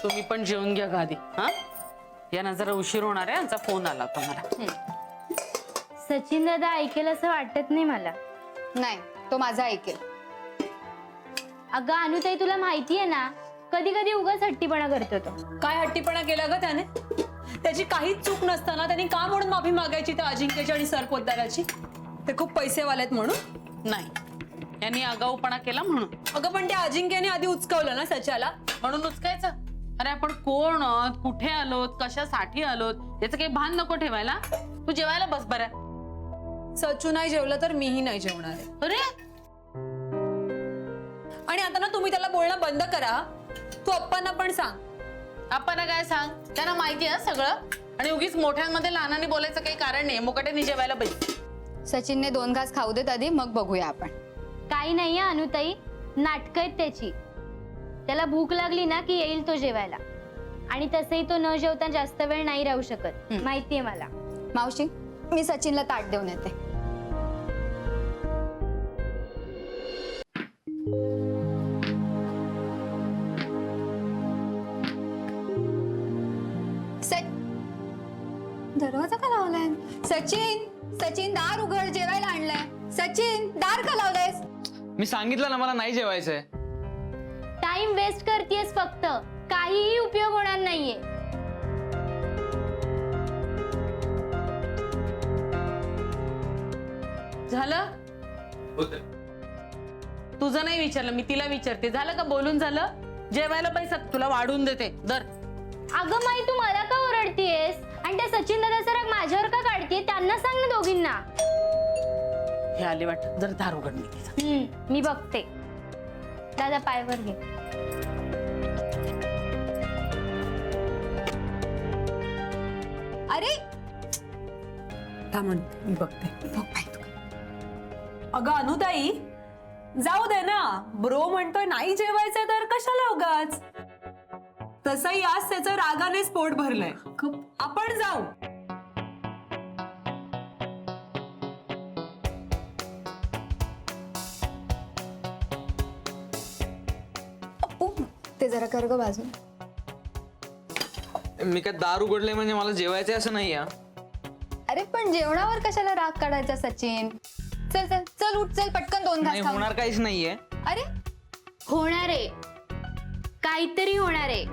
तुम्ही पण जेवून घ्या गादी. हा यांना जरा उशीर होणार आहे. यांचा फोन आला होता मला. सचिन दादा ऐकेल असं वाटत नाही मला. नाही, तो माझा ऐकेल. अगं अनुताई, तुला माहितीये ना, कधी कधी उगाच हट्टीपणा करतो तो. काय हट्टीपणा केला ग त्याने? त्याची काहीच चूक नसताना त्यांनी का म्हणून माफी मागायची त्या अजिंक्यची आणि सर पोद्दाराची? ते खूप पैसेवाले आहेत म्हणून? नाही, यांनी आगाऊपणा केला म्हणून. अगं पण त्या अजिंक्यने आधी उचकवलं ना सच्याला. म्हणून उचकायचं? अरे आपण कोण आहोत, कुठे आलोत, कशासाठी आलोत याचं काही भान नको ठेवायला. तू जेवायला बस बरं. सचू नाही जेवलं तर मीही नाही जेवणार आहे. अरे आणि आता ना तुम्ही त्याला बोलणं बंद करा. तू अप्पांना पण सांग. आपण काय सांग, त्यांना माहिती आहे सगळं. आणि उगीच मोठ्यांमध्ये लहानांनी बोलायचं काही कारण नाही. मुकाट्याने जेवायला बस. सचिनने 2 घास खाऊ देत आधी, मग बघूया आपण. काही नाहीये अनुताई, नाटक आहेत त्याची. त्याला भूक लागली ना की येईल तो जेवायला. आणि तसंही तो न जेवता जास्त वेळ नाही राहू शकत, माहितीये मला. मावशी, मी सचिनला ताट देऊन येते. दरवाजा का लावलाय? सचिन, सचिन दार उघड, जेवायला आणलंय. सचिन, दार का लावलंयस? मी सांगितलं ना मला नाही जेवायचंय. टाइम वेस्ट करतेस फक्त, काहीही उपयोग होणार नाहीये. झालं? तुझं नाही विचारलं, मी तिला विचारते. झालं का बोलून? झालं? जेवायला पैसा तुला वाढून देते. दर. अगं माई, तू मला का ओरडतीयस? आणि त्या सचिन दादाचा राग माझ्यावर का काढतीये? त्यांना सांग ना दोघींना. हे आले वाटत. जर दार उघड मी. मी बघते. दादा पायवर घे. अरे थांब, मी बघते. अगं अनुताई, जाऊ दे ना. ब्रो म्हणतोय नाही जेवायचंय तर कशाला उगाच. तसंही आज त्याचं रागानेच पोट भरलंय. आपण जाऊ. अप्पू, ते जरा कर ग बाजू. मी काय दार उघडले म्हणजे मला जेवायचंय असं नाही. अरे पण जेवणावर कशाला राग काढायचा सचिन? चल चल चल, उठ, चल पटकन 2 नाही घास खाऊ. होणार काहीच नाहीये. अरे होणार आहे, काहीतरी होणार आहे.